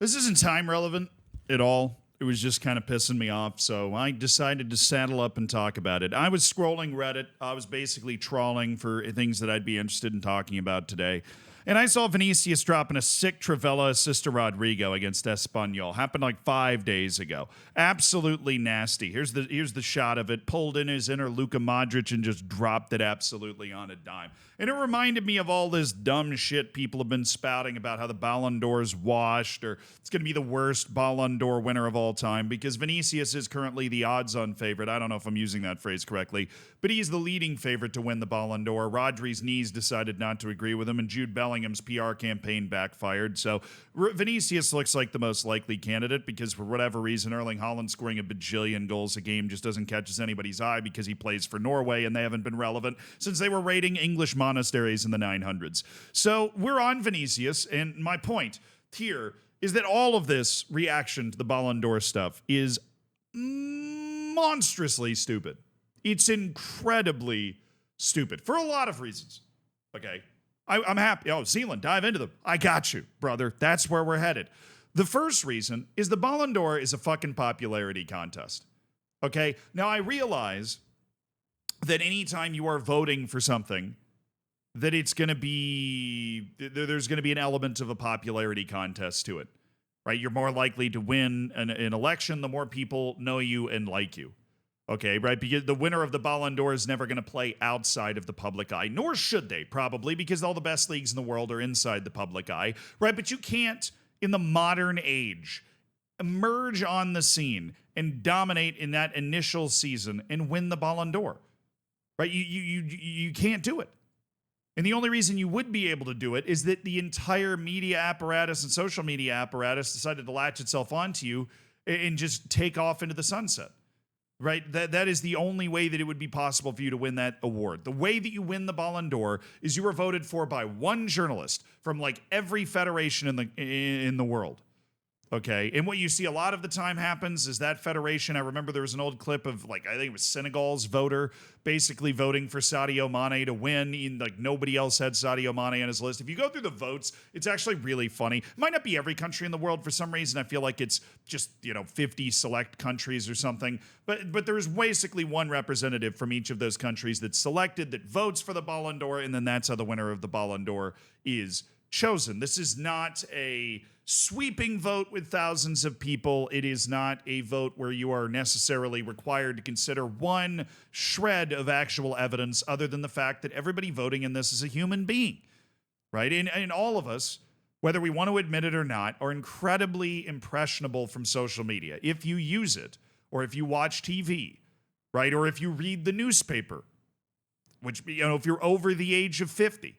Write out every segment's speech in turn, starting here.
This isn't time relevant at all. It was just kind of pissing me off, so I decided to saddle up and talk about it. I was scrolling Reddit. I was basically trawling for things that I'd be interested in talking about today. And I saw Vinicius dropping a sick Travella assist to Rodrigo against Espanyol. Happened like 5 days ago. Absolutely nasty. Here's the shot of it. Pulled in his inner Luka Modric and just dropped it absolutely on a dime. And it reminded me of all this dumb shit people have been spouting about how the Ballon d'Or is washed or it's going to be the worst Ballon d'Or winner of all time because Vinicius is currently the odds-on favorite. I don't know if I'm using that phrase correctly, but he's the leading favorite to win the Ballon d'Or. Rodri's knees decided not to agree with him, and Jude Bellingham's PR campaign backfired. So Vinicius looks like the most likely candidate because for whatever reason, Erling Haaland scoring a bajillion goals a game just doesn't catch anybody's eye because he plays for Norway and they haven't been relevant since they were raiding English monasteries in the 900s. So we're on Vinicius, and my point here is that all of this reaction to the Ballon d'Or stuff is monstrously stupid. It's incredibly stupid for a lot of reasons. Okay. I'm happy. Oh, Zealand, dive into them. I got you, brother. That's where we're headed. The first reason is the Ballon d'Or is a fucking popularity contest. Okay. Now, I realize that anytime you are voting for something, that it's going to be, there's going to be an element of a popularity contest to it, right? You're more likely to win an election the more people know you and like you. Okay, right? Because the winner of the Ballon d'Or is never going to play outside of the public eye, nor should they probably, because all the best leagues in the world are inside the public eye, right? But you can't, in the modern age, emerge on the scene and dominate in that initial season and win the Ballon d'Or, right? You can't do it. And the only reason you would be able to do it is that the entire media apparatus and social media apparatus decided to latch itself onto you and just take off into the sunset. Right? That is the only way that it would be possible for you to win that award. The way that you win the Ballon d'Or is you are voted for by one journalist from like every federation in the world. Okay. And what you see a lot of the time happens is that federation. I remember there was an old clip of like, I think it was Senegal's voter basically voting for Sadio Mane to win. Like nobody else had Sadio Mane on his list. If you go through the votes, it's actually really funny. It might not be every country in the world for some reason. I feel like it's just, 50 select countries or something. But there's basically one representative from each of those countries that's selected that votes for the Ballon d'Or. And then that's how the winner of the Ballon d'Or is chosen. This is not a sweeping vote with thousands of people. It is not a vote where you are necessarily required to consider one shred of actual evidence other than the fact that everybody voting in this is a human being, right? And all of us, whether we want to admit it or not, are incredibly impressionable from social media. If you use it, or if you watch TV, right? Or if you read the newspaper, which, if you're over the age of 50,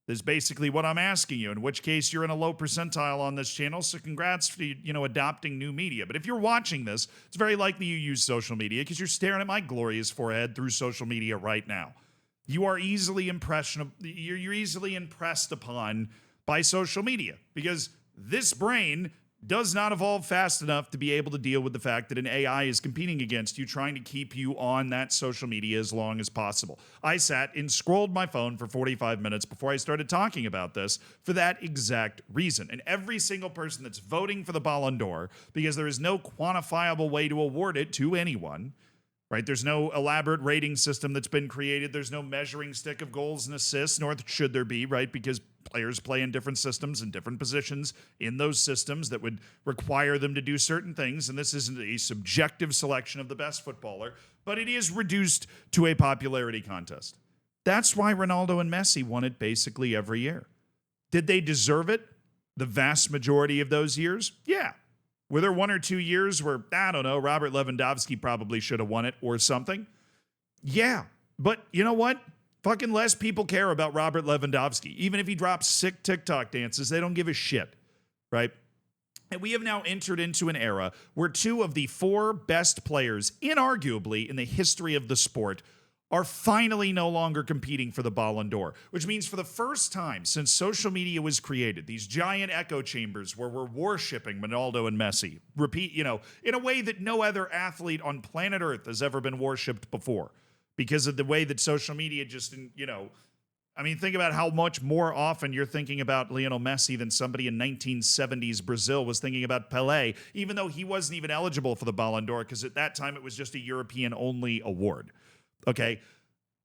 is basically what I'm asking you, in which case you're in a low percentile on this channel, so congrats for, adopting new media. But if you're watching this, it's very likely you use social media because you're staring at my glorious forehead through social media right now. You are easily impressionable. You're easily impressed upon by social media because this brain does not evolve fast enough to be able to deal with the fact that an AI is competing against you, trying to keep you on that social media as long as possible. I sat and scrolled my phone for 45 minutes before I started talking about this for that exact reason. And every single person that's voting for the Ballon d'Or, because there is no quantifiable way to award it to anyone, right? There's no elaborate rating system that's been created. There's no measuring stick of goals and assists, nor should there be, right? Because players play in different systems and different positions in those systems that would require them to do certain things. And this isn't a subjective selection of the best footballer, but it is reduced to a popularity contest. That's why Ronaldo and Messi won it basically every year. Did they deserve it the vast majority of those years? Yeah. Were there 1 or 2 years where, I don't know, Robert Lewandowski probably should have won it or something? Yeah. But you know what? Fucking less people care about Robert Lewandowski. Even if he drops sick TikTok dances, they don't give a shit, right? And we have now entered into an era where 2 of the 4 best players, inarguably, in the history of the sport, are finally no longer competing for the Ballon d'Or, which means for the first time since social media was created, these giant echo chambers where we're worshiping Ronaldo and Messi, in a way that no other athlete on planet Earth has ever been worshipped before because of the way that social media just, I mean, think about how much more often you're thinking about Lionel Messi than somebody in 1970s Brazil was thinking about Pelé, even though he wasn't even eligible for the Ballon d'Or because at that time it was just a European-only award. Okay?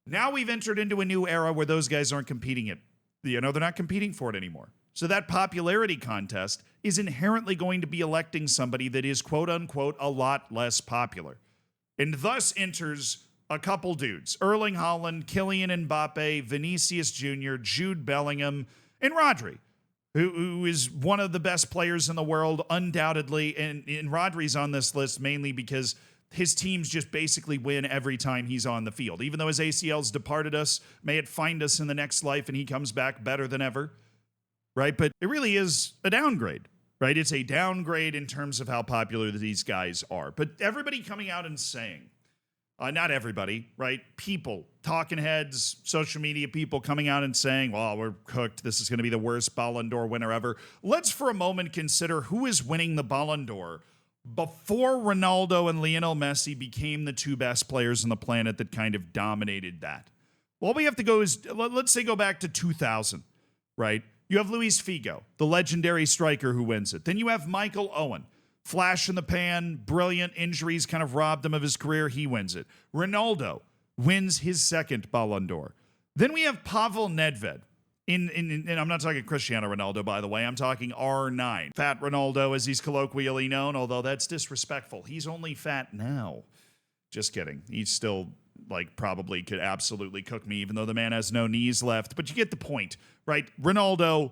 Now we've entered into a new era where those guys aren't competing it. They're not competing for it anymore. So that popularity contest is inherently going to be electing somebody that is, quote unquote, a lot less popular. And thus enters a couple dudes: Erling Haaland, Kylian Mbappe, Vinicius Jr., Jude Bellingham, and Rodri, who is one of the best players in the world, undoubtedly. And Rodri's on this list mainly because his teams just basically win every time he's on the field. Even though his ACL's departed us, may it find us in the next life and he comes back better than ever, right? But it really is a downgrade, right? It's a downgrade in terms of how popular these guys are. But everybody coming out and saying, not everybody, right? People, talking heads, social media people coming out and saying, well, we're cooked. This is going to be the worst Ballon d'Or winner ever. Let's for a moment consider who is winning the Ballon d'Or before Ronaldo and Lionel Messi became the two best players on the planet that kind of dominated that. All we have to go is, let's say, go back to 2000, right? You have Luis Figo, the legendary striker who wins it. Then you have Michael Owen. Flash in the pan, brilliant, injuries kind of robbed him of his career. He wins it. Ronaldo wins his second Ballon d'Or. Then we have Pavel Nedved. And I'm not talking Cristiano Ronaldo, by the way. I'm talking R9. Fat Ronaldo, as he's colloquially known, although that's disrespectful. He's only fat now. Just kidding. He's still, probably could absolutely cook me, even though the man has no knees left. But you get the point, right? Ronaldo,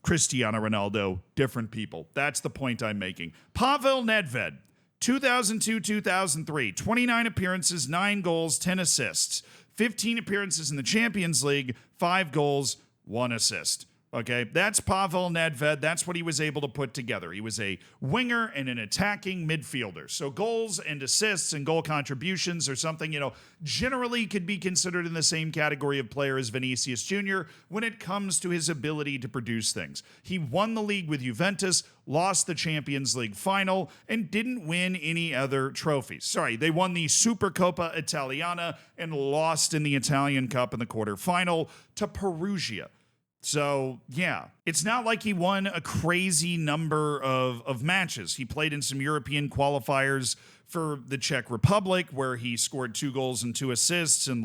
Cristiano Ronaldo, different people. That's the point I'm making. Pavel Nedved, 2002-2003, 29 appearances, 9 goals, 10 assists. 15 appearances in the Champions League, 5 goals, 1 assist. Okay, that's Pavel Nedved. That's what he was able to put together. He was a winger and an attacking midfielder. So goals and assists and goal contributions are something, generally could be considered in the same category of player as Vinicius Jr. when it comes to his ability to produce things. He won the league with Juventus, lost the Champions League final, and didn't win any other trophies. Sorry, they won the Supercoppa Italiana and lost in the Italian Cup in the quarterfinal to Perugia. So, yeah, it's not like he won a crazy number of matches. He played in some European qualifiers for the Czech Republic, where he scored 2 goals and 2 assists in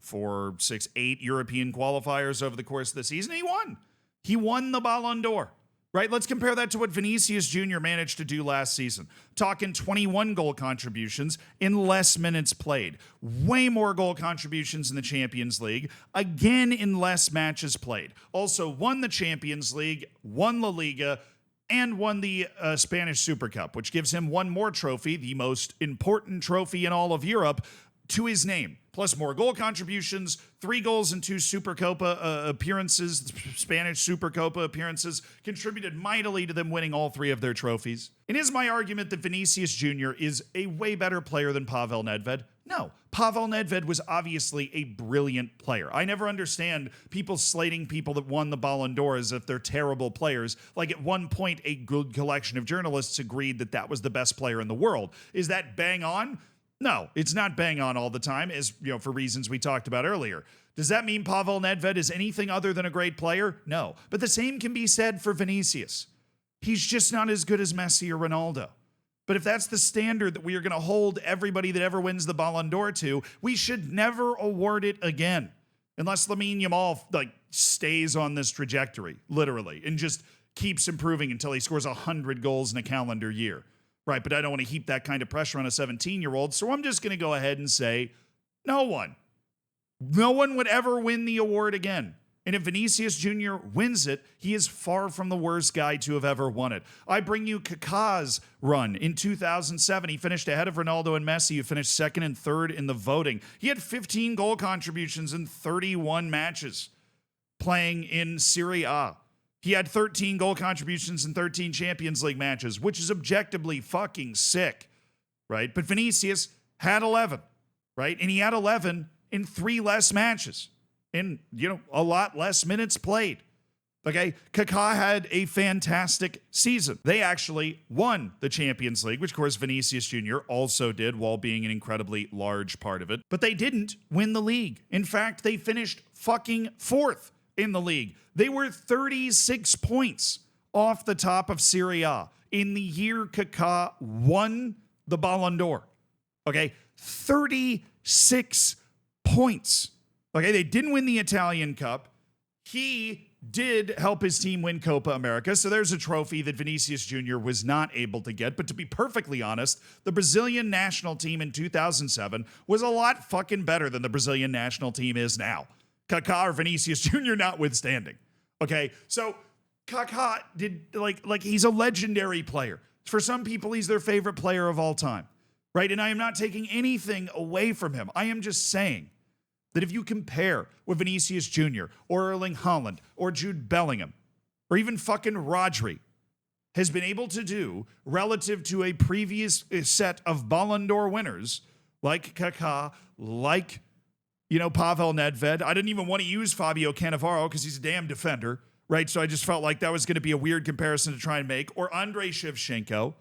4, 6, 8 European qualifiers over the course of the season. He won. He won the Ballon d'Or. Right? Let's compare that to what Vinicius Jr. managed to do last season. Talking 21 goal contributions in less minutes played. Way more goal contributions in the Champions League. Again, in less matches played. Also won the Champions League, won La Liga, and won the Spanish Super Cup, which gives him one more trophy, the most important trophy in all of Europe, to his name. Plus more goal contributions, 3 goals and 2 Supercopa appearances, Spanish Supercopa appearances, contributed mightily to them winning all 3 of their trophies. And is my argument that Vinicius Jr. is a way better player than Pavel Nedved? No. Pavel Nedved was obviously a brilliant player. I never understand people slating people that won the Ballon d'Or as if they're terrible players. At one point, a good collection of journalists agreed that that was the best player in the world. Is that bang on? No, it's not bang on all the time, as for reasons we talked about earlier. Does that mean Pavel Nedved is anything other than a great player? No. But the same can be said for Vinicius. He's just not as good as Messi or Ronaldo. But if that's the standard that we are going to hold everybody that ever wins the Ballon d'Or to, we should never award it again. Unless Lamine Yamal stays on this trajectory, literally, and just keeps improving until he scores 100 goals in a calendar year. Right, but I don't want to heap that kind of pressure on a 17-year-old, so I'm just going to go ahead and say no one. No one would ever win the award again. And if Vinicius Jr. wins it, he is far from the worst guy to have ever won it. I bring you Kaka's run in 2007. He finished ahead of Ronaldo and Messi, who finished 2nd and 3rd in the voting. He had 15 goal contributions in 31 matches playing in Serie A. He had 13 goal contributions in 13 Champions League matches, which is objectively fucking sick, right? But Vinicius had 11, right? And he had 11 in 3 less matches and, a lot less minutes played. Okay, Kaka had a fantastic season. They actually won the Champions League, which of course Vinicius Jr. also did while being an incredibly large part of it. But they didn't win the league. In fact, they finished fucking fourth in the league. They were 36 points off the top of Serie A in the year Kaka won the Ballon d'Or. Okay, 36 points. Okay, they didn't win the Italian Cup. He did help his team win Copa America, so there's a trophy that Vinicius Jr. was not able to get. But to be perfectly honest, the Brazilian national team in 2007 was a lot fucking better than the Brazilian national team is now. Kaká or Vinicius Jr. notwithstanding. Okay, so Kaká did like he's a legendary player. For some people, he's their favorite player of all time, right? And I am not taking anything away from him. I am just saying that if you compare with Vinicius Jr. or Erling Haaland or Jude Bellingham or even fucking Rodri has been able to do relative to a previous set of Ballon d'Or winners like Kaká, like, Pavel Nedved. I didn't even want to use Fabio Cannavaro because he's a damn defender, right? So I just felt like that was going to be a weird comparison to try and make. Or Andrei Shevchenko,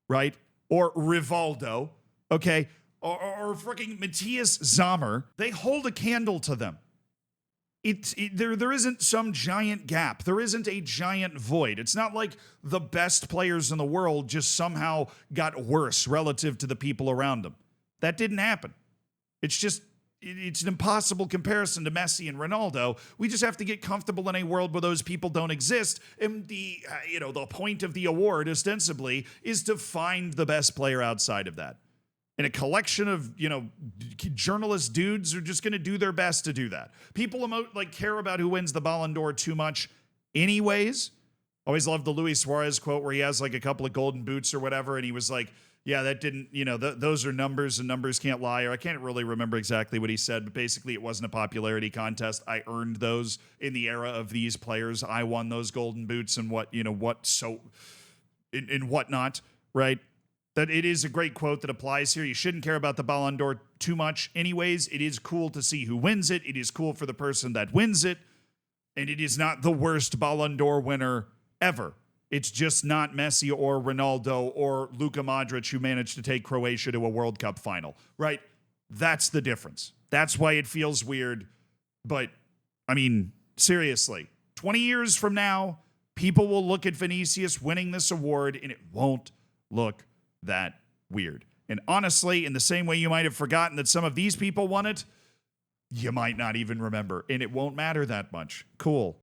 right? Or Rivaldo, okay? Or freaking Matthias Sommer. They hold a candle to them. There isn't some giant gap. There isn't a giant void. It's not like the best players in the world just somehow got worse relative to the people around them. That didn't happen. It's an impossible comparison to Messi and Ronaldo. We just have to get comfortable in a world where those people don't exist. And the point of the award, ostensibly, is to find the best player outside of that. And a collection of, journalist dudes are just going to do their best to do that. People care about who wins the Ballon d'Or too much anyways. Always loved the Luis Suarez quote where he has like a couple of golden boots or whatever. And he was like, yeah, that didn't, those are numbers and numbers can't lie. Or I can't really remember exactly what he said, but basically it wasn't a popularity contest. I earned those in the era of these players. I won those golden boots and whatnot, right? That it is a great quote that applies here. You shouldn't care about the Ballon d'Or too much anyways. It is cool to see who wins it. It is cool for the person that wins it. And it is not the worst Ballon d'Or winner ever. It's just not Messi or Ronaldo or Luka Modric who managed to take Croatia to a World Cup final, right? That's the difference. That's why it feels weird. But, I mean, seriously, 20 years from now, people will look at Vinicius winning this award and it won't look that weird. And honestly, in the same way you might have forgotten that some of these people won it, you might not even remember, and it won't matter that much. Cool.